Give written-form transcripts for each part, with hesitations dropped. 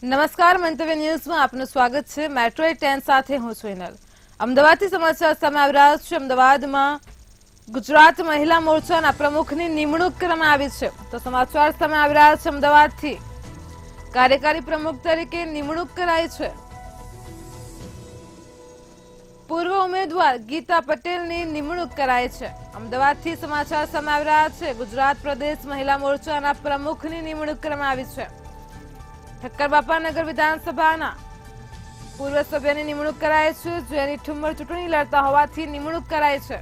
નમસ્કાર, મંતવ્ય ન્યૂઝમાં આપનું સ્વાગત છે। મેટ્રો 10 સાથે હું છું હિનલ। અમદાવાદથી સમાચાર સામે આવી રહ્યા છે। અમદાવાદમાં ગુજરાત મહિલા મોરચાના પ્રમુખની નિમણૂક કરવામાં આવી છે। તો સમાચાર સામે આવી રહ્યા છે। અમદાવાદથી કાર્યકારી પ્રમુખ તરીકે નિમણૂક કરાઈ છે। પૂર્વ ઉમેદવાર ગીતા પટેલની નિમણૂક કરાઈ છે। અમદાવાદથી સમાચાર સામે આવી રહ્યા છે। ગુજરાત પ્રદેશ મહિલા મોરચાના પ્રમુખની નિમણૂક કરવામાં આવી છે। ઠક્કરબાપાનગર વિધાનસભાના પૂર્વ સભ્યની નિમણૂક કરાઈ છે, જેની ઠુમ્મર ચૂંટણી લડતા હોવાથી નિમણૂક કરાઈ છે।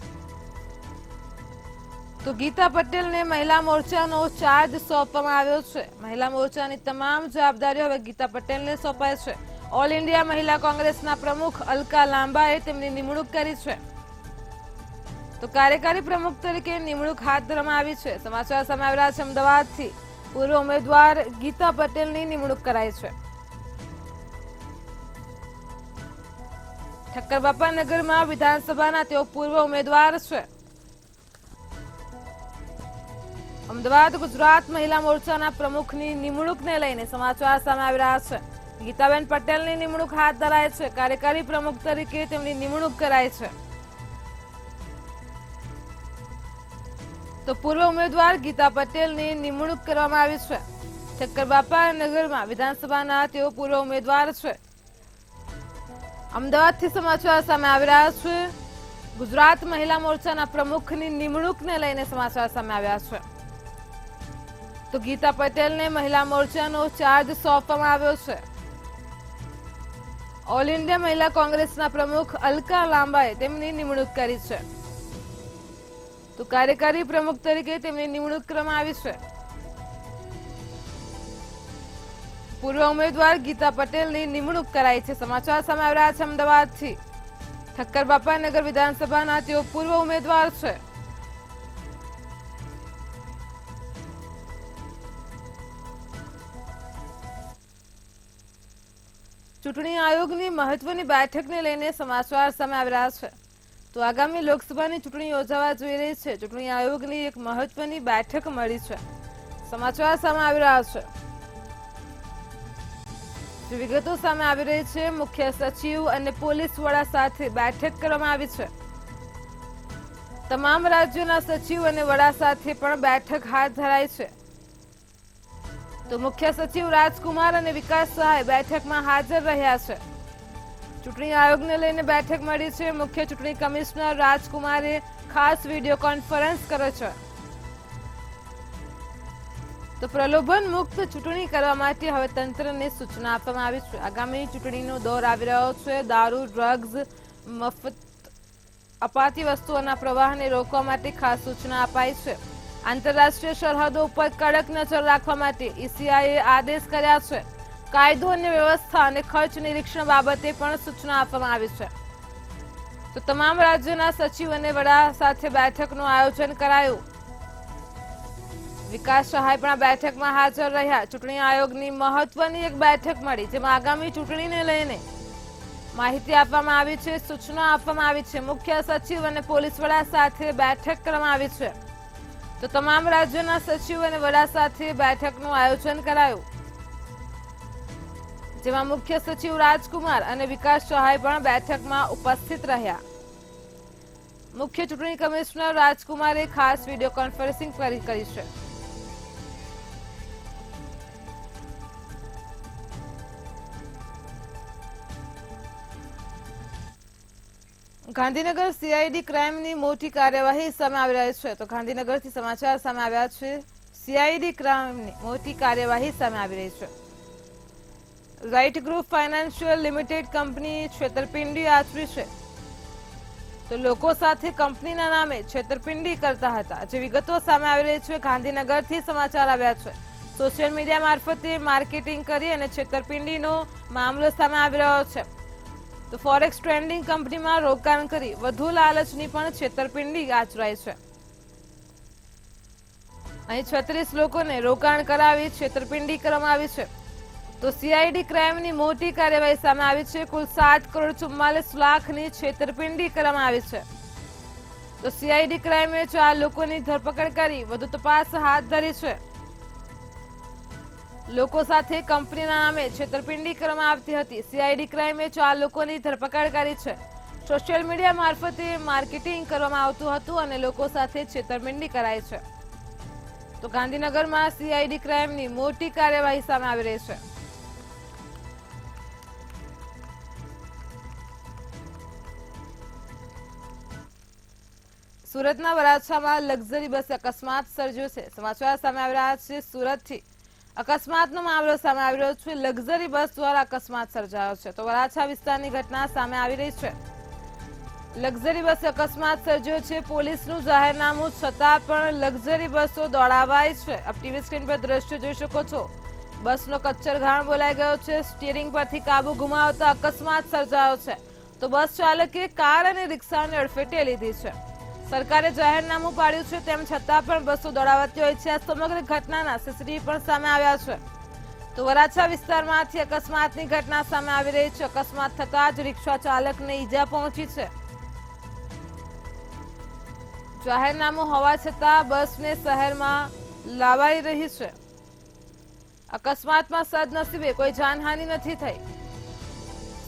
તો ગીતા પટેલને મહિલા મોરચાનો ચાર્જ સોંપવામાં આવ્યો છે। મહિલા મોરચાની તમામ જવાબદારીઓ હવે ગીતા પટેલને સોંપાય છે। ઓલ ઇન્ડિયા મહિલા કોંગ્રેસના પ્રમુખ અલકા લાંબાએ તેમની નિમણૂક કરી છે। તો કાર્યકારી પ્રમુખ તરીકે નિમણૂક હાથ ધરવામાં આવી છે। સમાચાર સામે આવી રહ્યા છે। અમદાવાદથી પૂર્વ ઉમેદવાર ગીતા પટેલની નિમણૂક કરાઈ છે। ઠક્કરબાપાનગરમાં વિધાનસભાના તેઓ પૂર્વ ઉમેદવાર છે। અમદાવાદ ગુજરાત મહિલા મોરચાના પ્રમુખની નિમણૂકને લઈને સમાચાર સામે આવી રહ્યા છે। ગીતાબેન પટેલની નિમણૂક હાથ ધરાઈ છે। કાર્યકારી પ્રમુખ તરીકે તેમની નિમણૂક કરાઈ છે। તો પૂર્વ ઉમેદવાર ગીતા પટેલની નિમણૂક કરવામાં આવી છે। ઠક્કરબાપાનગરમાં વિધાનસભાના તેઓ પૂર્વ ઉમેદવાર છે। અમદાવાદથી સમાચાર સામે આવી રહ્યા છે। ગુજરાત મહિલા મોરચાના પ્રમુખની નિમણૂકને લઈને સમાચાર સામે આવ્યા છે। તો ગીતા પટેલને મહિલા મોરચાનો ચાર્જ સોંપવામાં આવ્યો છે। ઓલ ઇન્ડિયા મહિલા કોંગ્રેસના પ્રમુખ અલકા લાંબાએ તેમની નિમણૂક કરી છે। તો કાર્યકારી પ્રમુખ તરીકે તેમની નિમણૂક કરવામાં આવી છે। પૂર્વ ઉમેદવાર ગીતા પટેલની નિમણૂક કરાઈ છે। સમાચાર સામે આવી રહ્યા છે। અમદાવાદથી ઠક્કરબાપાનગર વિધાનસભાના તેઓ પૂર્વ ઉમેદવાર છે। ચૂંટણી આયોગની મહત્વની બેઠકને લઈને સમાચાર સામે આવી રહ્યા છે। તો આગામી લોકસભાની ચૂંટણી યોજાવા જઈ રહી છે। ચૂંટણી આયોગની એક મહત્વની બેઠક મળી છે। સમાચાર સામે આવી રહ્યા છે। જે વિગતો સામે આવી રહી છે, મુખ્ય સચિવ અને પોલીસ વડા સાથે બેઠક કરવામાં આવી છે। તમામ રાજ્યોના સચિવ અને વડા સાથે પણ બેઠક હાથ ધરાઈ છે। તો મુખ્ય સચિવ રાજકુમાર અને વિકાસ સહાય બેઠકમાં હાજર રહ્યા છે। ચૂંટણી આયોગને લઈને બેઠક મળી છે। મુખ્ય ચૂંટણી કમિશનર રાજકુમારે ખાસ વિડીયો કોન્ફરન્સ કર્યો છે। તો પ્રલોભન મુક્ત ચૂંટણી કરવા માટે હવે તંત્રને સૂચના આપવામાં આવી છે। આગામી ચૂંટણીનો દોર આવી રહ્યો છે। દારૂ, ડ્રગ્સ, મફત અપાતી વસ્તુઓના પ્રવાહને રોકવા માટે ખાસ સૂચના અપાઈ છે। આંતરરાષ્ટ્રીય સરહદો ઉપર કડક નજર રાખવા માટે ઈસીઆઈએ આદેશ કર્યા છે। કાયદો અને વ્યવસ્થા અને ખર્ચ નિરીક્ષણ બાબતે પણ સૂચના આપવામાં આવી છે। તો તમામ રાજ્યોના સચિવ અને વડા સાથે બેઠકનું આયોજન કરાયું। વિકાસ સહાય પણ બેઠકમાં હાજર રહ્યા। ચૂંટણી આયોગની મહત્વની એક બેઠક મળી, જેમાં આગામી ચૂંટણીને લઈને માહિતી આપવામાં આવી છે, સૂચના આપવામાં આવી છે। મુખ્ય સચિવ અને પોલીસ વડા સાથે બેઠક કરવામાં આવી છે। તો તમામ રાજ્યોના સચિવ અને વડા સાથે બેઠકનું આયોજન કરાયું, જેમાં મુખ્ય સચિવ રાજકુમાર અને વિકાસ સહાય પણ બેઠકમાં ઉપસ્થિત રહ્યા। મુખ્ય ચૂંટણી કમિશનર રાજકુમારે ખાસ વિડીયો કોન્ફરન્સિંગ કરી છે। ગાંધીનગર સીઆઈડી ક્રાઇમની મોટી કાર્યવાહી સામે આવી રહી છે। તો ગાંધીનગરથી સમાચાર સામે આવ્યા છે। સીઆઈડી ક્રાઇમની મોટી કાર્યવાહી સામે આવી રહી છે। Right Group Financial Limited company છેતરપિંડી આચરી છે। તો લોકો સાથે કંપનીના નામે છેતરપિંડી કરતા હતા, જે વિગતો સામે આવી રહી છે। ગાંધીનગરથી સમાચાર આવ્યા છે। સોશિયલ મીડિયા મારફતે માર્કેટિંગ કરી અને છેતરપિંડીનો મામલો સામે આવી રહ્યો છે। તો ફોરેક્સ ટ્રેડિંગ કંપનીમાં રોકાણ કરી વધુ લાલચની પણ છેતરપિંડી આચરાય છે। અહીં 36 લોકોને રોકાણ કરાવી છેતરપિંડી કરવામાં આવી છે। તો સીઆઈડી ક્રાઇમની મોટી કાર્યવાહી સામે આવી છે। કુલ 7,44,00,000ની છેતરપિંડી કરવામાં આવી છે। તો સીઆઈડી ક્રાઇમે 4 લોકોની ધરપકડ કરી વધુ તપાસ હાથ ધરી છે। લોકો સાથે કંપનીના નામે છેતરપિંડી કરવામાં આવતી હતી। સીઆઈડી ક્રાઇમે 4 લોકોની ધરપકડ કરી છે। સોશિયલ મીડિયા મારફતે માર્કેટિંગ કરવામાં આવતું હતું અને લોકો સાથે છેતરપિંડી કરાય છે। તો ગાંધીનગરમાં સીઆઈડી ક્રાઇમની મોટી કાર્યવાહી સામે આવી રહી છે। સુરતના વરાછામાં લક્ઝરી બસ અકસ્માત સર્જ્યો છે। સમાચાર સામે આવી રહ્યા છે સુરતથી। અકસ્માતનો મામલો સામે આવી રહ્યો છે। લક્ઝરી બસ દ્વારા અકસ્માત સર્જાયો છે। તો વરાછા વિસ્તારની ઘટના સામે આવી રહી છે। લક્ઝરી બસ અકસ્માત સર્જ્યો છે। પોલીસનું જાહેરનામું છતાં પણ લક્ઝરી બસો દોડાવાય છે। આપ ટીવી સ્ક્રીન પર દ્રશ્યો જોઈ શકો છો। બસનો કચ્છરઘાણ બોલાઈ ગયો છે। સ્ટીયરિંગ પરથી કાબુ ગુમાવતા અકસ્માત સર્જાયો છે। તો બસ ચાલકે કાર અને રિક્ષાને અડફેટે લીધી છે। સરકારે જાહેરનામું પાડ્યું છે તેમ છતાં પણ બસો દોડાવાતી હોય છે। આ સમગ્ર ઘટનાના સીસીટીવી પણ સામે આવ્યા છે। તો વરાછા વિસ્તારમાંથી અકસ્માતની ઘટના સામે આવી રહી છે। અકસ્માત થતાં જ રિક્ષા ચાલકને ઈજા પહોંચી છે। જાહેરનામું હોવા છતાં બસને શહેરમાં લાવાઈ રહી છે। અકસ્માતમાં સદનસીબે કોઈ જાનહાનિ નથી થઈ।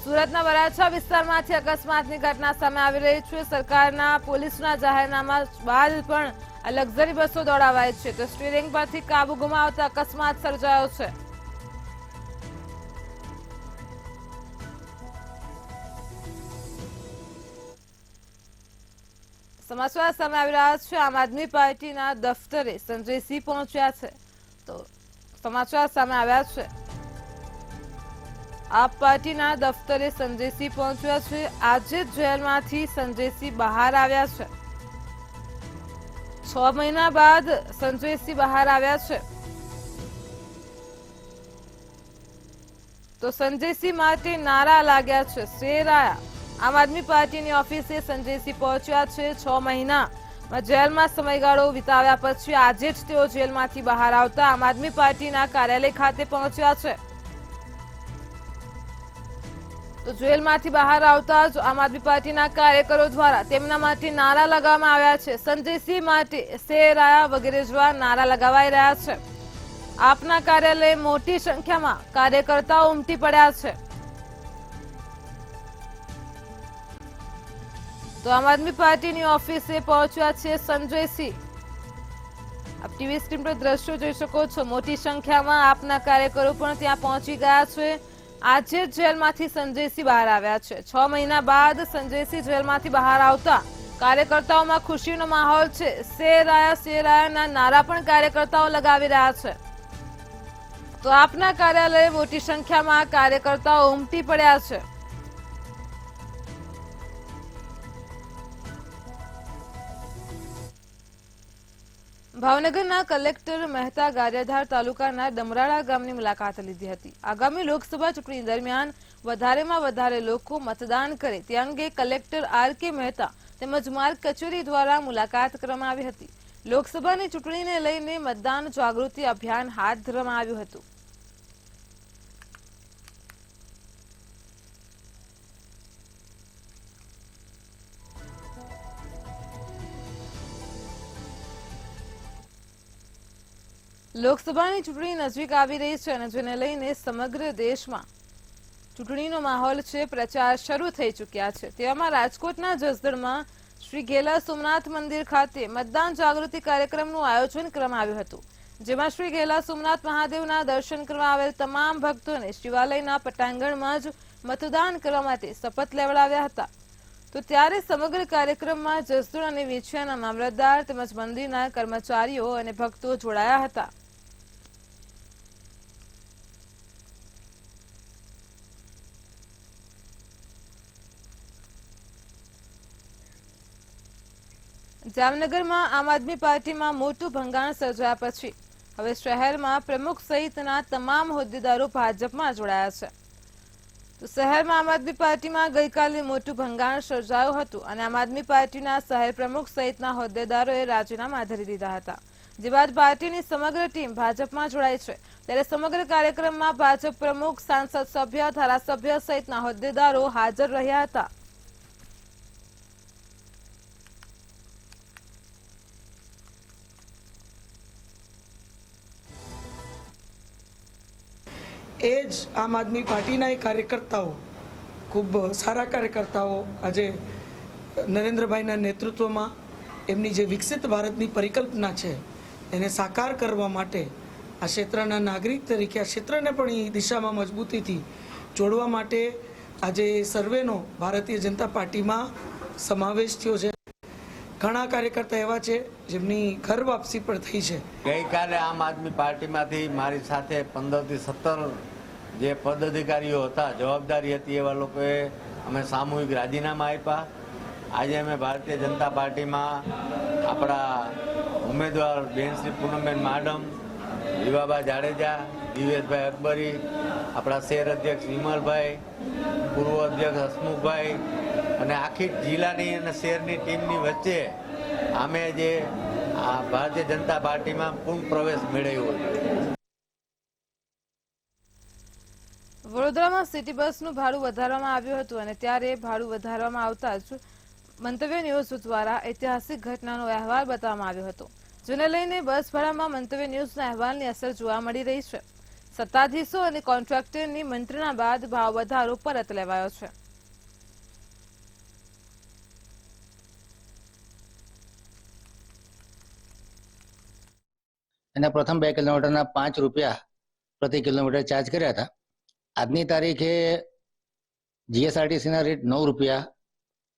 સુરતના વરાછા વિસ્તારમાંથી અકસ્માતની ઘટના સામે આવી રહી છે। સરકારના પોલીસના જાહેરનામા બાદ પણ આ લક્ઝરી બસો દોડાવાય છે। તો સ્ટીયરિંગ પરથી કાબુ ગુમાવતા અકસ્માત સર્જાયો છે। સમાચાર સામે આવી રહ્યા છે। આમ આદમી પાર્ટીના દફતરે સંજયસિંહ પહોંચ્યા છે। તો સમાચાર સામે આવ્યા છે। આપ પાર્ટીના દફતરે સંજયસિંહ પહોંચ્યા છે। આજે જેલમાંથી સંજયસિંહ બહાર આવ્યા છે। 6 મહિના બાદ સંજયસિંહ બહાર આવ્યા છે। તો સંજયસિંહ માટે નારા લાગ્યા છે। શેર આયા। આમ આદમી પાર્ટીની ઓફિસે સંજયસિંહ પહોંચ્યા છે। 6 મહિનામાં જેલમાં સમયગાળો વિતાવ્યા પછી આજે જ તેઓ જેલમાંથી બહાર આવતા આમ આદમી પાર્ટીના કાર્યાલય ખાતે પહોંચ્યા છે। તો જેલમાંથી બહાર આવતા જ આમ આદમી પાર્ટીના કાર્યકરો દ્વારા તેમના માટે નારા લગાવવામાં આવ્યા છે। સંજયસિંહ માટે શેર આયા વગેરે જેવા નારા લગાવાઈ રહ્યા છે। આપના કાર્યાલય મોટી સંખ્યામાં કાર્યકર્તાઓ ઉમટી પડ્યા છે। તો આમ આદમી પાર્ટીની ઓફિસે પહોંચ્યા છે સંજયસિંહ। આપ ટીવી સ્ક્રીન પર દ્રશ્યો જોઈ શકો છો। મોટી સંખ્યામાં આપના કાર્યકરો પણ ત્યાં પહોંચી ગયા છે। આજે જ જેલમાંથી સંજયસિંહ બહાર આવ્યા છે। 6 મહિના બાદ સંજયસિંહ જેલમાંથી બહાર આવતા કાર્યકર્તાઓમાં ખુશીનો માહોલ છે। શેર આયાના નારા પણ કાર્યકર્તાઓ લગાવી રહ્યા છે। તો આપના કાર્યાલયે મોટી સંખ્યામાં કાર્યકર્તાઓ ઉમટી પડ્યા છે। ભાવનગરના કલેક્ટર મહેતા ગારિયાધાર તાલુકાના ડમરાળા ગામની મુલાકાત લીધી હતી। આગામી લોકસભા ચૂંટણી દરમિયાન વધારેમાં વધારે લોકો મતદાન કરે તે અંગે કલેક્ટર આર.કે. મહેતા તેમજ માર્ગ કચેરી દ્વારા મુલાકાત કરવામાં આવી હતી। લોકસભાની ચૂંટણીને લઈને મતદાન જાગૃતિ અભિયાન હાથ ધરવામાં આવ્યું હતું। લોકસભાની ચૂંટણી નજીક આવી રહી છે અને જેને લઈને સમગ્ર દેશમાં ચૂંટણીનો માહોલ છે। પ્રચાર શરૂ થઈ ચૂક્યા છે। તેવામાં રાજકોટના જસદણમાં શ્રી ઘેલા સોમનાથ મંદિર ખાતે મતદાન જાગૃતિ કાર્યક્રમનું આયોજન કરવામાં આવ્યું હતું। જેમાં શ્રી ઘેલા સોમનાથ મહાદેવના દર્શન કરવા આવેલ તમામ ભક્તોને શિવાલયના પટાંગણમાં જ મતદાન કરવા માટે શપથ લેવડાવ્યા હતા। તો ત્યારે સમગ્ર કાર્યક્રમમાં જસદણ અને વિછિયાના મામલતદાર તેમજ મંદિરના કર્મચારીઓ અને ભક્તો જોડાયા હતા। જામનગરમાં આમ આદમી પાર્ટીમાં મોટું ભંગાણ સર્જાયા પછી હવે શહેરમાં પ્રમુખ સહિતના તમામ હોદ્દેદારો ભાજપમાં જોડાયા છે। તો શહેરમાં આમ આદમી પાર્ટીમાં ગઈકાલે મોટું ભંગાણ સર્જાયું હતું અને આમ આદમી પાર્ટીના શહેર પ્રમુખ સહિતના હોદ્દેદારોએ રાજીનામા ધરી દીધા હતા। જે બાદ પાર્ટીની સમગ્ર ટીમ ભાજપમાં જોડાઈ છે। ત્યારે સમગ્ર કાર્યક્રમમાં ભાજપ પ્રમુખ, સાંસદ સભ્ય, ધારાસભ્ય સહિતના હોદ્દેદારો હાજર રહ્યા હતા। એ જ આમ આદમી પાર્ટીના એ કાર્યકર્તાઓ, ખૂબ સારા કાર્યકર્તાઓ આજે નરેન્દ્રભાઈના નેતૃત્વમાં એમની જે વિકસિત ભારતની પરિકલ્પના છે એને સાકાર કરવા માટે આ ક્ષેત્રના નાગરિક તરીકે આ ક્ષેત્રને પણ એ દિશામાં મજબૂતીથી જોડવા માટે આજે સર્વેનો ભારતીય જનતા પાર્ટીમાં સમાવેશ થયો છે. ઘણા કાર્યકર્તા એવા છે જેમની ઘર વાપસી પણ થઈ છે. ગઈકાલે આમ આદમી પાર્ટીમાંથી મારી સાથે 15 થી 17 જે પદ અધિકારીઓ હતા, જવાબદારી હતી, એવા લોકોએ અમે સામૂહિક રાજીનામા આપ્યા. આજે અમે ભારતીય જનતા પાર્ટીમાં આપણા ઉમેદવાર બેન શ્રી પૂનમબેન માડમ, વિવાબા જાડેજા, દિવેશભાઈ અકબરી, આપણા શહેર અધ્યક્ષ વિમલભાઈ, પૂર્વ અધ્યક્ષ હસમુખભાઈ અને આખી જિલ્લાની અને શહેરની ટીમની વચ્ચે અમે જે ભારતીય જનતા પાર્ટીમાં પૂર્ણ પ્રવેશ મેળવ્યો હતો. વડોદરામાં સિટી બસનું ભાડું વધારવામાં આવ્યું હતું અને ત્યારે ભાડું વધારવામાં આવતા જ મંતવ્ય ન્યૂઝ દ્વારા ઐતિહાસિક ઘટનાનો અહેવાલ બતાવવામાં આવ્યો હતો, જેને લઈને બસ ભાડામાં મંતવ્ય ન્યૂઝના અહેવાલની અસર જોવા મળી રહી છે. સત્તાધીશો અને કોન્ટ્રાક્ટરની મંત્રણા બાદ ભાવ વધારો પરત લેવાયો છે. એના પ્રથમ 2 કિલોમીટરના 5 રૂપિયા પ્રતિ કિલોમીટર ચાર્જ કર્યા હતા. આજની તારીખે જીએસઆરટીસીના રેટ 9 રૂપિયા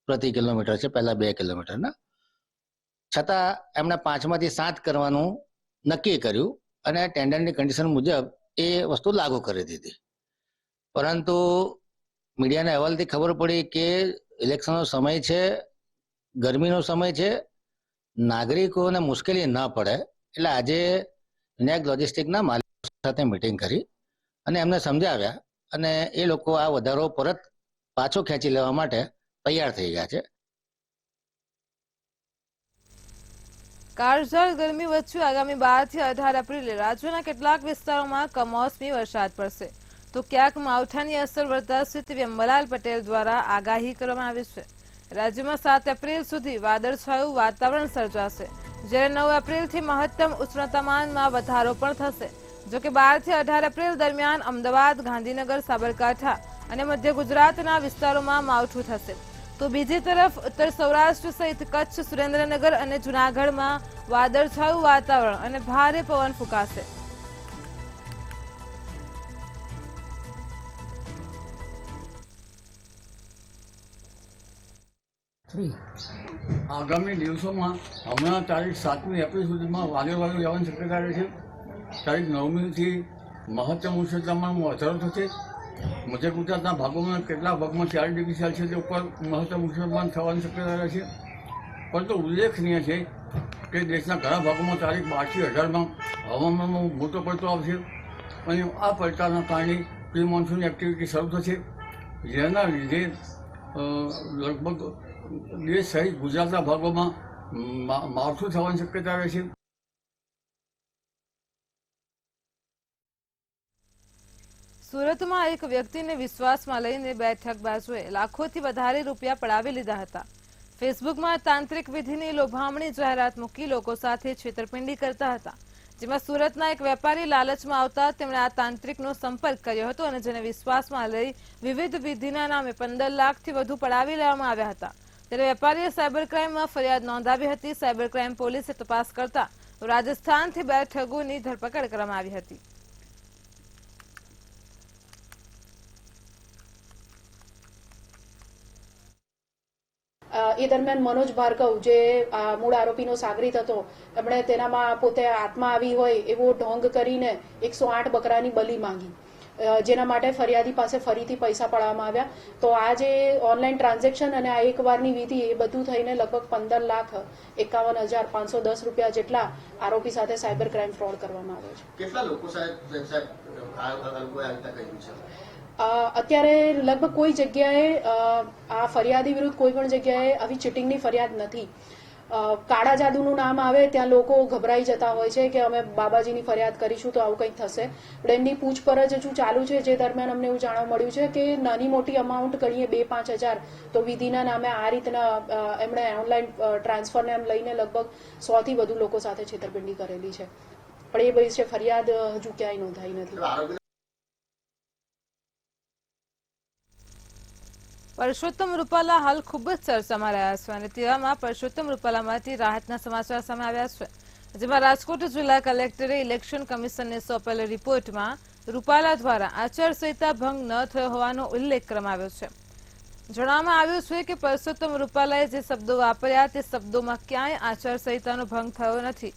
પ્રતિ કિલોમીટર છે પહેલા 2 કિલોમીટરના. છતાં એમણે 5માંથી 7 કરવાનું નક્કી કર્યું અને ટેન્ડરની કન્ડિશન મુજબ એ વસ્તુ લાગુ કરી દીધી. પરંતુ મીડિયાના અહેવાલથી ખબર પડી કે ઇલેક્શનનો સમય છે, ગરમીનો સમય છે, નાગરિકોને મુશ્કેલી ન પડે એટલે આજે નેક લોજિસ્ટિકના માલિકો સાથે મિટિંગ કરી અને એમને સમજાવ્યા અને એ લોકો આ વધારો પરત પાછો ખેંચી લેવા માટે તૈયાર થઈ ગયા છે. કાળઝાળ ગરમી વચ્ચે આગામી 12 થી 18 એપ્રિલે રાજ્યના કેટલાક વિસ્તારોમાં કમોસમી વરસાદ પડશે તો ક્યાંક માવઠાની અસર વર્તાશે તેવી અંબાલાલ પટેલ દ્વારા આગાહી કરવામાં આવી છે. રાજ્યમાં 7 એપ્રિલ સુધી વાદળછાયું વાતાવરણ સર્જાશે, જ્યારે 9 એપ્રિલથી મહત્તમ ઉષ્ણતામાનમાં વધારો પણ થશે. જોકે 12 થી 18 એપ્રિલ દરમિયાન અમદાવાદ, ગાંધીનગર, સાબરકાંઠા અને મધ્ય ગુજરાતના વિસ્તારોમાં માવઠું થશે, તો બીજી તરફ ઉત્તર સૌરાષ્ટ્ર સહિત કચ્છ, સુરેન્દ્રનગર અને જૂનાગઢમાં વાદળછાયું વાતાવરણ અને ભારે પવન ફૂંકાશે. આગામી દિવસોમાં હમણાં તારીખ 7મી એપ્રિલ સુધીમાં વાદળવાળું રહેવાની શક્યતા રહે છે. તારીખ 9મીથી મહત્તમ ઉષ્ણતામાનમાં વધારો થશે. મધ્ય ગુજરાતના ભાગોમાં કેટલાક ભાગમાં 4 ડિગ્રી સેલ્સિયસ ઉપર મહત્તમ ઉષ્ણતામાન થવાની શક્યતા રહે છે. પરંતુ ઉલ્લેખનીય છે કે દેશના ઘણા ભાગોમાં તારીખ 12 થી 18માં હવામાનમાં મોટો પડતો આવશે અને આ પડકારના કારણે પ્રી મોન્સૂન એક્ટિવિટી શરૂ થશે, જેના લીધે લગભગ દેશ સહિત ગુજરાતના ભાગોમાં માવઠું થવાની શક્યતા રહે છે. સુરતમાં એક વ્યક્તિને વિશ્વાસમાં લઈને બેઠકબાજોએ લાખોથી વધારે રૂપિયા પડાવી લીધા હતા. ફેસબુકમાં તાંત્રિક વિધિની લોભામણી જાહેરાત મૂકી લોકો સાથે છેતરપિંડી કરતા હતા, જેમાં સુરતના એક વેપારી લાલચમાં આવતા તેમણે આ તાંત્રિકનો સંપર્ક કર્યો હતો અને જેને વિશ્વાસમાં લઈ વિવિધ વિધિના નામે 15 લાખથી વધુ પડાવી લેવામાં આવ્યા હતા. ત્યારે વેપારીએ સાયબર ક્રાઇમમાં ફરિયાદ નોંધાવી હતી. સાયબર ક્રાઇમ પોલીસે તપાસ કરતા રાજસ્થાનથી 2 ઠગોની ધરપકડ કરવામાં આવી હતી. એ દરમિયાન મનોજ ભાર્ગવ, જે મૂળ આરોપીનો સાગરીત હતો, એમણે તેનામાં પોતે આત્મા આવી હોય એવો ઢોંગ કરીને 108 બકરાની બલી માંગી, જેના માટે ફરિયાદી પાસે ફરીથી પૈસા પડાવવામાં આવ્યા. તો આ જે ઓનલાઈન ટ્રાન્ઝેક્શન અને આ એકવારની વિધિ, એ બધું થઈને લગભગ 15,51,510 રૂપિયા જેટલા આરોપી સાથે સાયબર ક્રાઇમ ફ્રોડ કરવામાં આવ્યો છે. કેટલા લોકો અત્યારે લગભગ કોઈ જગ્યાએ આ ફરિયાદી વિરુદ્ધ કોઈ પણ જગ્યાએ આવી ચીટિંગની ફરિયાદ નથી. કાળા જાદુનું નામ આવે ત્યાં લોકો ગભરાઈ જતા હોય છે કે અમે બાબાજીની ફરિયાદ કરીશું તો આવું કંઈક થશે, પણ એમની પૂછપરછ હજુ ચાલુ છે. જે દરમિયાન અમને એવું જાણવા મળ્યું છે કે નાની મોટી અમાઉન્ટ ગણીએ 2-5 હજાર, તો વિધિના નામે આ રીતના એમણે ઓનલાઈન ટ્રાન્સફરને એમ લઈને લગભગ 100થી વધુ લોકો સાથે છેતરપિંડી કરેલી છે, પણ એ વિશે ફરિયાદ હજુ ક્યાંય નોંધાઈ નથી. પરસોત્તમ રૂપાલા હાલ ખૂબ જ ચર્ચામાં રહ્યા છે અને તેવામાં પરસોત્તમ રૂપાલામાંથી રાહતના સમાચાર સામે આવ્યા છે, જેમાં રાજકોટ જિલ્લા કલેક્ટરે ઇલેક્શન કમિશનને સોંપેલ રિપોર્ટમાં રૂપાલા દ્વારા આચારસંહિતા ભંગ ન થયો હોવાનો ઉલ્લેખ કરવામાં આવ્યો છે. જણાવવામાં આવ્યું છે કે પરસોત્તમ રૂપાલાએ જે શબ્દો વાપર્યા તે શબ્દોમાં ક્યાંય આચારસંહિતાનો ભંગ થયો નથી.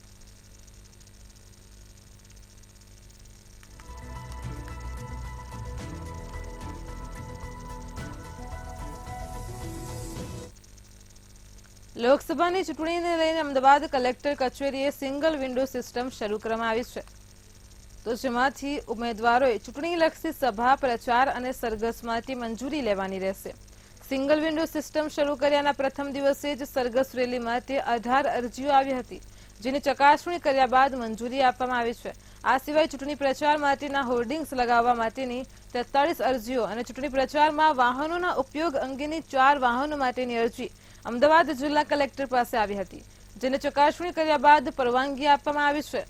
લોકસભાની ચૂંટણીને લઈને અમદાવાદ કલેક્ટર કચેરીએ સિંગલ વિન્ડો સિસ્ટમ શરૂ કરવામાં આવી છે, તો જેમાંથી ઉમેદવારોએ ચૂંટણીલક્ષી સભા, પ્રચાર અને સરઘસમાંથી મંજૂરી લેવાની રહેશે. સિંગલ વિન્ડો સિસ્ટમ શરૂ કર્યાના પ્રથમ દિવસે જ સરઘસ રેલી માટે 18 અરજીઓ આવી હતી, જેની ચકાસણી કર્યા બાદ મંજૂરી આપવામાં આવી છે. આ સિવાય ચૂંટણી પ્રચાર માટેના હોર્ડિંગ્સ લગાવવા માટેની 43 અરજીઓ અને ચૂંટણી પ્રચારમાં વાહનોના ઉપયોગ અંગેની 4 વાહનો માટેની અરજી અમદાવાદ જિલ્લા કલેક્ટર પાસે આવી હતી, જેને ચકાસણી કર્યા બાદ પરવાનગી આપવામાં આવી છે.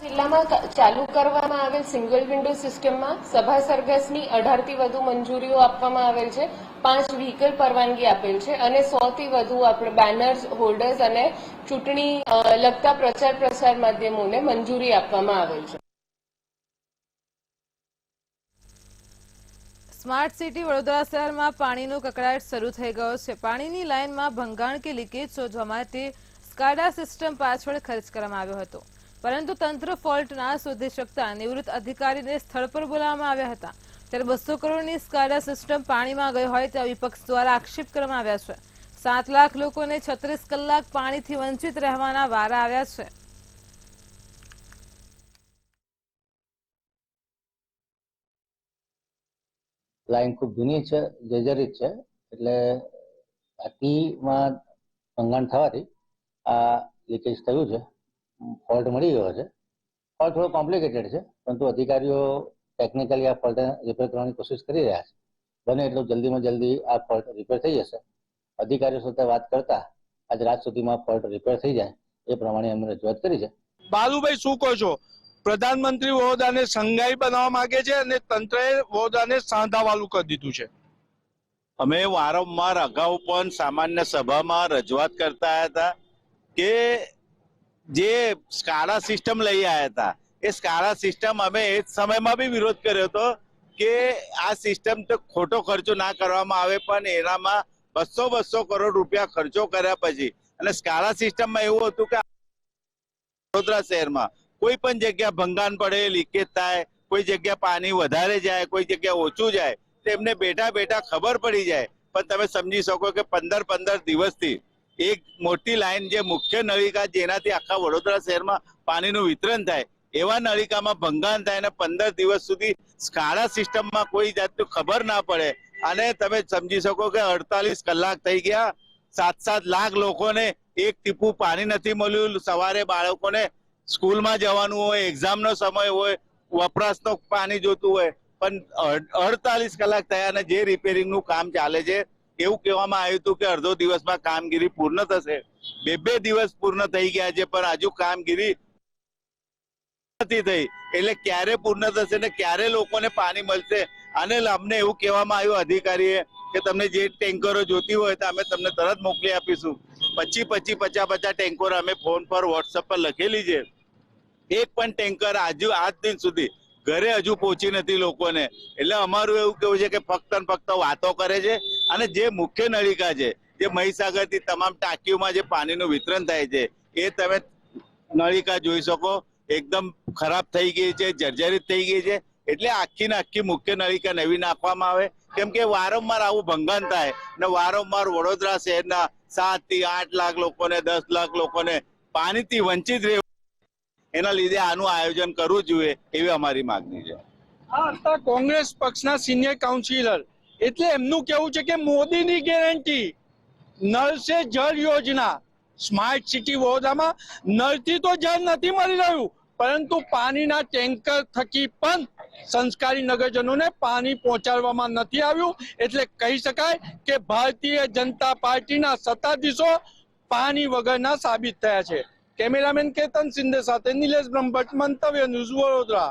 જિલ્લામાં ચાલુ કરવામાં આવેલ સિંગલ વિન્ડો સિસ્ટમમાં સભા સરઘસની 18 થી વધુ મંજૂરીઓ આપવામાં આવેલ છે, 5 વ્હીકલ પરવાનગી આપેલ છે અને 100 થી વધુ આપણે બેનર્સ, હોલ્ડર્સ અને ચૂંટણી લગતા પ્રચાર પ્રસાર માધ્યમોને મંજૂરી આપવામાં આવેલ છે. સ્માર્ટ સિટી વડોદરા શહેરમાં પાણીનો કકળાટ શરૂ થઈ ગયો છે. પાણીની લાઇનમાં ભંગાણ કે લીકેજ શોધવા માટે સ્કાડા સિસ્ટમ પાછળ ખર્ચ કરવામાં આવ્યો હતો, પરંતુ તંત્ર ફોલ્ટ ના શોધી શકતા નિવૃત્ત અધિકારીને સ્થળ પર બોલાવવામાં આવ્યા હતા. ત્યારે 200 કરોડની સ્કાડા સિસ્ટમ પાણીમાં ગઈ હોય તેવા વિપક્ષ દ્વારા આક્ષેપ કરવામાં આવ્યા છે. 7 લાખ લોકોને 36 કલાક પાણીથી વંચિત રહેવાના વારા આવ્યા છે. લાઈન ખૂબ જૂની છે, જર્જરિત છે, એટલે ટાંકીમાં ભંગાણ થવાથી આ લીકેજ થયું છે. ફોલ્ટ મળી ગયો છે. ફોલ્ટ થોડો કોમ્પ્લિકેટેડ છે, પરંતુ અધિકારીઓ ટેકનિકલી આ ફોલ્ટ રિપેર કરવાની કોશિશ કરી રહ્યા છે. બને એટલું જલ્દીમાં જલ્દી આ ફોલ્ટ રિપેર થઈ જશે. અધિકારીઓ સાથે વાત કરતા આજ રાત સુધીમાં ફોલ્ટ રિપેર થઈ જાય એ પ્રમાણે એમને રજૂઆત કરી છે. બાલુભાઈ, શું કહો છો? પ્રધાનમંત્રી વડોદરાને સંઘાઈ બનાવવા માંગે છે અને તંત્રએ વડોદરાને સાંધાવાલું કરી દીધું છે. અમે વારંવાર અગાઉ પણ સામાન્ય સભામાં રજૂઆત કરતા હતા કે જે સ્કાડા સિસ્ટમ લઈ આવ્યા હતા એ સ્કાડા સિસ્ટમ અમે એ જ સમયમાં બી વિરોધ કર્યો હતો કે આ સિસ્ટમ તો ખોટો ખર્ચો ના કરવામાં આવે, પણ એનામાં 200 કરોડ રૂપિયા ખર્ચો કર્યા પછી અને સ્કાડા સિસ્ટમમાં એવું હતું કે વડોદરા શહેરમાં કોઈ પણ જગ્યા ભંગાણ પડે, લીકેજ થાય, કોઈ જગ્યા પાણી વધારે જાય, કોઈ જગ્યા ઓછું જાય, તો એમને બેઠા બેઠા ખબર પડી જાય. પણ તમે સમજી શકો કે 15 દિવસથી એક મોટી લાઈન જે મુખ્ય નળિકા જેનાથી આખા વડોદરા શહેરમાં પાણીનું વિતરણ થાય એવા નળિકામાં ભંગાણ થાય અને 15 દિવસ સુધી સ્કાડા સિસ્ટમમાં કોઈ જાતનું ખબર ના પડે. અને તમે સમજી શકો કે 48 કલાક થઈ ગયા, 7 લાખ લોકોને એક ટીપું પાણી નથી મળ્યું. સવારે બાળકોને સ્કૂલમાં જવાનું હોય, એક્ઝામનો સમય હોય, વપરાશનો પાણી જોતું હોય, પણ 48 કલાક થયા અને જે રિપેરિંગનું કામ ચાલે છે એવું કહેવામાં આવ્યું હતું કે અડધો દિવસમાં કામગીરી પૂર્ણ થશે. 2 દિવસ પૂર્ણ થઈ ગયા છે પણ હજુ કામગીરી નથી થઈ. એટલે ક્યારે પૂર્ણ થશે ને ક્યારે લોકોને પાણી મળશે? અને અમને એવું કહેવામાં આવ્યું અધિકારીએ કે તમને જે ટેન્કરો જોતી હોય તો અમે તમને તરત મોકલી આપીશું. 50 ટેન્કરો અમે ફોન પર, વોટ્સઅપ પર લખેલી છે. એક પણ ટેન્કર આજ દિન સુધી ઘરે હજુ પહોંચી નથી લોકોને. એટલે અમારું એવું કેવું છે કે ફક્ત વાતો કરે છે અને જે મુખ્ય નળિકા છે, જે મહીસાગર થી તમામ ટાંકીઓમાં જે પાણીનું વિતરણ થાય છે એ તમે નળિકા જોઈ શકો એકદમ ખરાબ થઈ ગઈ છે, જર્જરિત થઈ ગઈ છે. એટલે આખી મુખ્ય નળિકા નવી નાખવામાં આવે, કેમ કે વારંવાર આવું ભંગાણ થાય ને વારંવાર વડોદરા શહેરના 7 થી 8 લાખ લોકોને, 10 લાખ લોકોને પાણીથી વંચિત રહેવું. એના લીધે આનું આયોજન કરવું જોઈએ એવી અમારી માંગણી છે. આ હતા કોંગ્રેસ પક્ષના સિનિયર કાઉન્સિલર. એટલે એમનું કહેવું છે કે મોદીની ગેરંટી નળ સે જળ યોજના, સ્માર્ટ સિટી વડોદરામાં નળથી તો જળ નથી મળી રહ્યું, પરંતુ પાણીના ટેન્કર થકી પણ સંસ્કારી નગરજનોને પાણી પહોંચાડવામાં નથી આવ્યું. એટલે કહી શકાય કે ભારતીય જનતા પાર્ટીના સત્તાધીશો પાણી વગરના સાબિત થયા છે. કેમેરામેન કેતન સિંધે સાથે નિલેશ બ્રહ્મભટ્ટ, મંતવ્ય ન્યૂઝ, વડોદરા.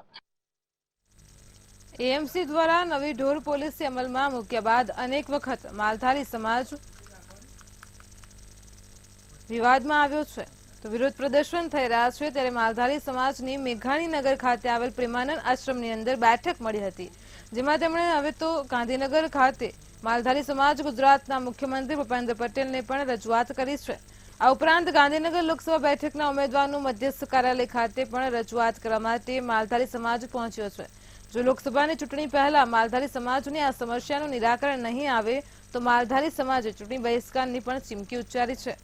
એએમસી દ્વારા નવી ઢોર પોલિસી અમલમાં મૂક્યા બાદ અનેક વખત માલધારી સમાજ વિવાદમાં આવ્યો છે, તો વિરોધ પ્રદર્શન થઈ રહ્યા છે. ત્યારે માલધારી સમાજની મેઘાણીનગર ખાતે આવેલ પ્રેમાનંદ આશ્રમની અંદર બેઠક મળી હતી, જેમાં તેમણે હવે તો ગાંધીનગર ખાતે માલધારી સમાજ ગુજરાતના મુખ્યમંત્રી ભૂપેન્દ્ર પટેલને પણ રજૂઆત કરી છે. આ ઉપરાંત ગાંધીનગર લોકસભા બેઠકના ઉમેદવારનું મધ્યસ્થ કાર્યાલય ખાતે પણ રજૂઆત કરવા માટે માલધારી સમાજ પહોંચ્યો છે. જો લોકસભાની ચૂંટણી પહેલા માલધારી સમાજની આ સમસ્યાનું નિરાકરણ નહીં આવે તો માલધારી સમાજે ચૂંટણી બહિષ્કારની પણ ચીમકી ઉચ્ચારી છે.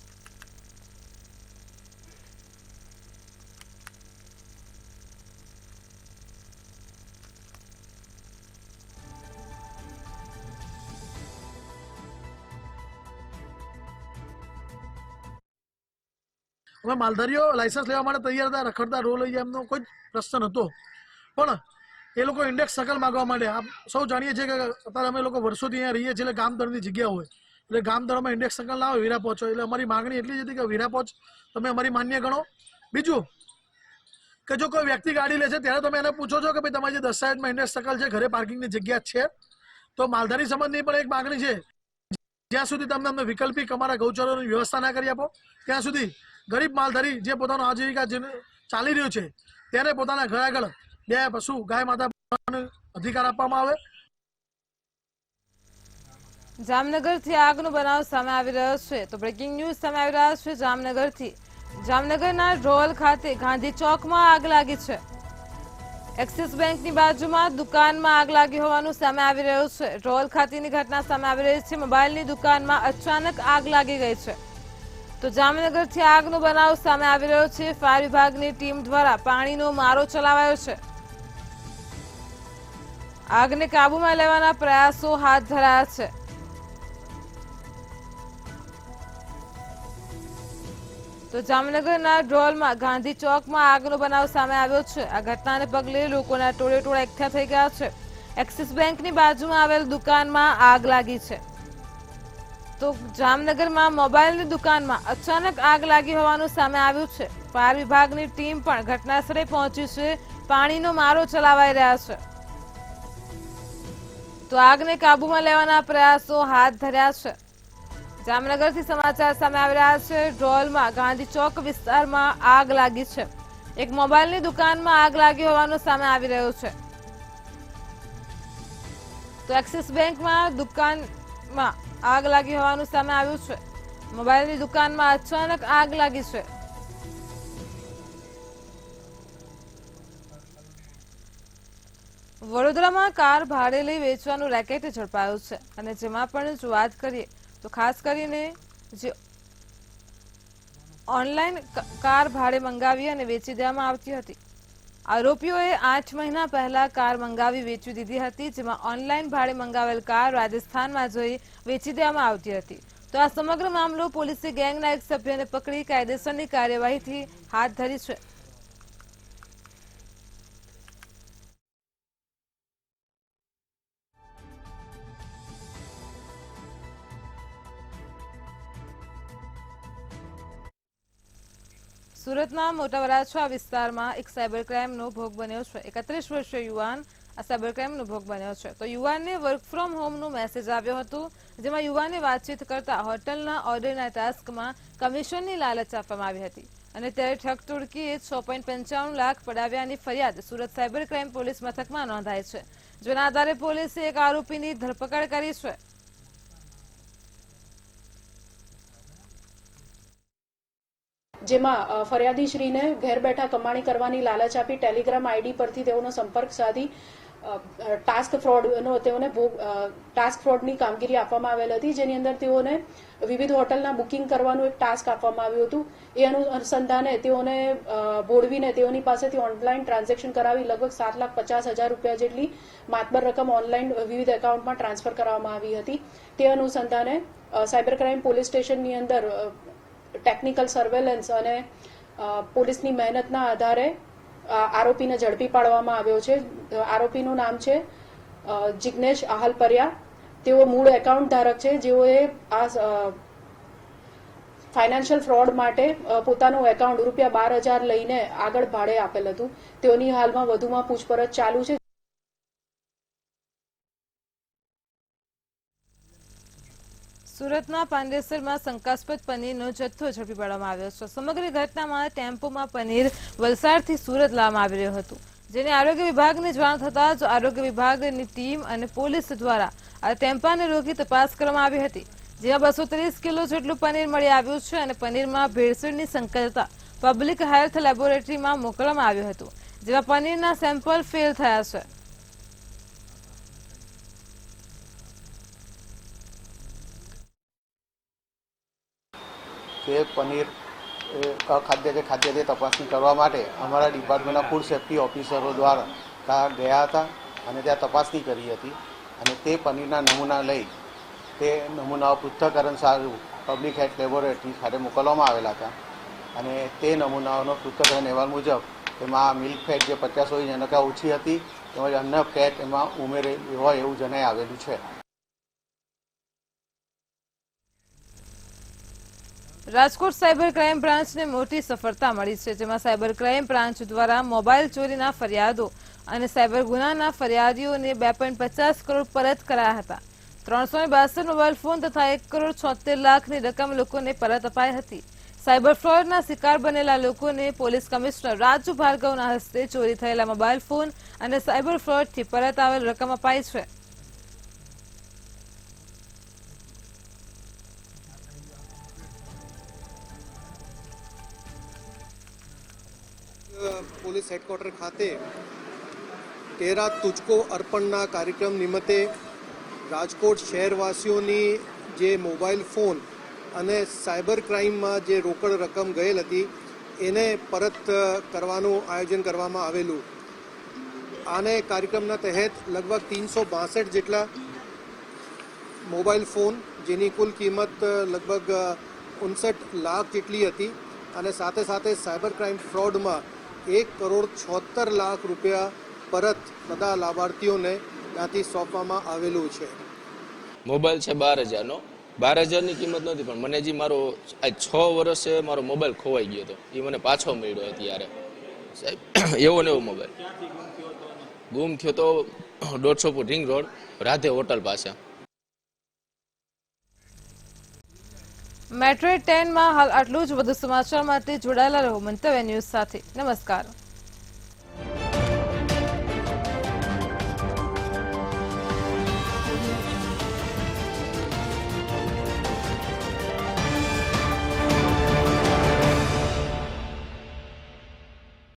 હવે માલધારીઓ લાયસન્સ લેવા માટે તૈયાર હતા, રખડતા રોલ લઈ એમનો કોઈ પ્રશ્ન નહોતો, પણ એ લોકો ઇન્ડેક્સ સકલ માંગવા માટે આપ સૌ જાણીએ છીએ કે અત્યારે અમે લોકો વર્ષોથી અહીંયા રહીએ છીએ, એટલે ગામતળની જગ્યા હોય એટલે ગામતળમાં ઇન્ડેક્સ સકલ ના હોય, વીરા પહોંચો. એટલે અમારી માગણી એટલી જ હતી કે વીરા પહોંચ તમે અમારી માન્ય ગણો. બીજું કે જો કોઈ વ્યક્તિ ગાડી લે છે ત્યારે તમે એને પૂછો છો કે ભાઈ તમારી જે દસ્તાવેજમાં ઇન્ડેક્સ સકલ છે, ઘરે પાર્કિંગની જગ્યા છે, તો માલધારી સમાજની પણ એક માગણી છે, જ્યાં સુધી તમને અમને વૈકલ્પિક અમારા ગૌચરોની વ્યવસ્થા ના કરી આપો ત્યાં સુધી ગરીબ માલધારી જે પોતાનું આજીવિકા જેને ચાલી રહ્યું છે તેને પોતાના ઘર આગળ બે પશુ ગાય માતા અધિકાર આપવામાં આવે. જામનગરથી આગનો બનાવ સામે આવી રહ્યો છે, તો બ્રેકિંગ ન્યૂઝ સામે આવી રહ્યા છે જામનગરથી. જામનગરના ઢોલ ખાતે ગાંધી ચોકમાં આગ લાગી છે. એક્સિસ બેંકની બાજુમાં દુકાનમાં આગ લાગી હોવાનું સામે આવી રહ્યું છે. ઢોલ ખાતેની ઘટના સામે આવી રહી છે. મોબાઈલની દુકાનમાં અચાનક આગ લાગી ગઈ છે. તો જામનગરથી આગનો બનાવ સામે આવી રહ્યો છે. ફાયર વિભાગની ટીમ દ્વારા પાણીનો મારો ચલાવાયો છે. આગને કાબૂમાં લેવાના પ્રયાસો હાથ ધરાયા છે. તો જામનગરના ઢોલમાં ગાંધી ચોકમાં આગનો બનાવ સામે આવ્યો છે. આ ઘટનાને પગલે લોકોના ટોળે ટોળા એકઠા થઈ ગયા છે. એક્સિસ બેંકની બાજુમાં આવેલ દુકાનમાં આગ લાગી છે. તો જામનગરમાં મોબાઈલની દુકાનમાં અચાનક આગ લાગી હોવાનું સામે આવ્યું છે. ફાયર વિભાગની ટીમ પણ ઘટનાસ્થળે પહોંચી છે. પાણીનો મારો ચલાવાઈ રહ્યા છે. તો આગને કાબૂમાં લેવાના પ્રયાસો હાથ ધર્યા છે. જામનગરથી સમાચાર સામે આવી રહ્યા છે. ઢોલમાં ગાંધી ચોક વિસ્તારમાં આગ લાગી છે. એક મોબાઈલની દુકાનમાં આગ લાગી હોવાનું સામે આવી રહ્યું છે. તો એક્સિસ બેંકમાં દુકાનમાં આગ લાગી હોવાનું સામે આવ્યું છે. મોબાઈલની દુકાનમાં અચાનક આગ લાગી છે. વડોદરામાં કાર ભાડે લઈ વેચવાનું રેકેટ ઝડપાયું છે, અને જેમાં પણ જો વાત કરીએ તો ખાસ કરીને જે ઓનલાઈન કાર ભાડે મંગાવી અને વેચી દેવામાં આવતી હતી. આરોપીઓએ 8 મહિના પહેલા કાર મંગાવી વેચી દીધી હતી, જેમાં ઓનલાઈન ભાડે મંગાવેલ કાર રાજસ્થાનમાં જઈ વેચી દેવામાં આવતી હતી. તો આ સમગ્ર મામલો પોલીસે ગેંગના એક સભ્યને પકડી કાયદેસરની કાર્યવાહીથી હાથ ધરી છે. સુરતના મોટા વરાછા વિસ્તારમાં એક સાયબર ક્રાઇમનો ભોગ બન્યો છે. 31 વર્ષીય યુવાન આ સાયબર ક્રાઇમનો ભોગ બન્યો છે. તો યુવાનને વર્ક ફ્રોમ હોમનો મેસેજ આવ્યો હતો, જેમાં યુવાને વાતચીત કરતા હોટલના ઓર્ડરના ટાસ્કમાં કમિશનની લાલચ આપવામાં આવી હતી, અને ત્યારે ઠગ ટોળકીએ 6.95 લાખ પડાવ્યાની ફરિયાદ સુરત સાયબર ક્રાઇમ પોલીસ મથકમાં નોંધાઈ છે. જેના આધારે પોલીસે એક આરોપીની ધરપકડ કરી છે. જેમાં ફરિયાદીશ્રીને ઘેર બેઠા કમાણી કરવાની લાલચ આપી ટેલિગ્રામ આઈડી પરથી તેઓનો સંપર્ક સાધી ટાસ્ક ફ્રોડની કામગીરી આપવામાં આવેલ હતી, જેની અંદર તેઓને વિવિધ હોટલના બુકિંગ કરવાનું એક ટાસ્ક આપવામાં આવ્યું હતું. એ અનુસંધાને તેઓને ભોળવીને તેઓની પાસેથી ઓનલાઈન ટ્રાન્ઝેક્શન કરાવી લગભગ 7,50,000 રૂપિયા જેટલી માતબર રકમ ઓનલાઈન વિવિધ એકાઉન્ટમાં ટ્રાન્સફર કરવામાં આવી હતી. તે અનુસંધાને સાયબર ક્રાઇમ પોલીસ સ્ટેશનની અંદર ટેકનિકલ સર્વેલન્સ અને પોલીસની મહેનતના આધારે આરોપીને ઝડપી પાડવામાં આવ્યો છે. આરોપીનું નામ છે જિગ્નેશ આહલપરિયા. તેઓ મૂળ એકાઉન્ટ ધારક છે, જેઓએ આ ફાઇનાન્શિયલ ફ્રોડ માટે પોતાનું એકાઉન્ટ ₹12,000 લઈને આગળ ભાડે આપેલ હતું. તેઓની હાલમાં વધુમાં પૂછપરછ ચાલુ છે. સુરતના પાંડેસરમાં શંકાસ્પદ પનીરનો જથ્થો ઝડપી પાડવામાં આવ્યો છે. સમગ્ર ઘટનામાં ટેમ્પોમાં પનીર વલસાડથી સુરત લાવવામાં આવી રહ્યું હતું, જેને આરોગ્ય વિભાગને જાણ થતાં જ આરોગ્ય વિભાગની ટીમ અને પોલીસ દ્વારા આ ટેમ્પાને રોકી તપાસ કરવામાં આવી હતી, જેમાં 230 કિલો જેટલું પનીર મળી આવ્યું છે અને પનીરમાં ભેળસેળની શંકા જતા પબ્લિક હેલ્થ લેબોરેટરીમાં મોકલવામાં આવ્યું હતું, જેમાં પનીરના સેમ્પલ ફેલ થયા છે. કે પનીર અખાદ્ય કે ખાદ્ય તે તપાસણી કરવા માટે અમારા ડિપાર્ટમેન્ટના ફૂડ સેફ્ટી ઓફિસરો દ્વારા ત્યાં ગયા હતા અને ત્યાં તપાસણી કરી હતી અને તે પનીરના નમૂના લઈ તે નમૂનાઓ પૃથ્થકરણ સારું પબ્લિક હેલ્થ લેબોરેટરી ખાતે મોકલવામાં આવેલા હતા અને તે નમૂનાઓનો પૃથ્થકરણ અહેવાલ મુજબ તેમાં મિલ્ક ફેટ જે 50 હોય એના કરતાં ઓછી હતી તેમજ અન્ય ફેટ એમાં ઉમેરેલી હોય એવું જણાઈ આવેલું છે. રાજકોટ સાયબર ક્રાઇમ બ્રાન્ચને મોટી સફળતા મળી છે, જેમાં સાયબર ક્રાઇમ બ્રાન્ચ દ્વારા મોબાઈલ ચોરીના ફરિયાદો અને સાયબર ગુનાના ફરિયાદીઓને 2.50 કરોડ પરત કરાયા હતા. 362 મોબાઈલ ફોન તથા 1.76 લાખની રકમ લોકોને પરત અપાઈ હતી. સાયબર ફ્રોડના શિકાર બનેલા લોકોને પોલીસ કમિશનર રાજુ ભાર્ગવના હસ્તે ચોરી થયેલા મોબાઈલ ફોન અને સાયબર ફ્રોડથી પરત આવેલ રકમ અપાઈ છે. પોલીસ હેડક્વાર્ટર ખાતે તેરા તુજકો અર્પણના કાર્યક્રમ નિમિત્તે રાજકોટ શહેરવાસીઓની જે મોબાઈલ ફોન અને સાયબર ક્રાઇમમાં જે રોકડ રકમ ગયેલ હતી એને પરત કરવાનું આયોજન કરવામાં આવેલું. આને કાર્યક્રમના તહેત લગભગ 362 જેટલા મોબાઈલ ફોન જેની કુલ કિંમત લગભગ 59 લાખ જેટલી હતી અને સાથે સાથે સાયબર ક્રાઇમ ફ્રોડમાં 1.76 લાખ રૂપિયા પરત બધા લાભાર્થીઓને ત્યાંથી સોંપવામાં આવેલું છે. મોબાઈલ છે 12,000નો. 12,000ની કિંમત નથી, પણ મને જે મારો આજ 6 વર્ષે મારો મોબાઈલ ખોવાઈ ગયો હતો, એ મને પાછો મળ્યો અત્યારે સાહેબ. એવો ને એવો મોબાઈલ ગુમ થયો તો 150 foot ring road Radhe hotel પાસે. મેટ્રો 10માં હાલ આટલું જ. વધુ સમાચાર માટે જોડાયેલા રહો મંતવ્ય ન્યૂઝ સાથે. નમસ્કાર.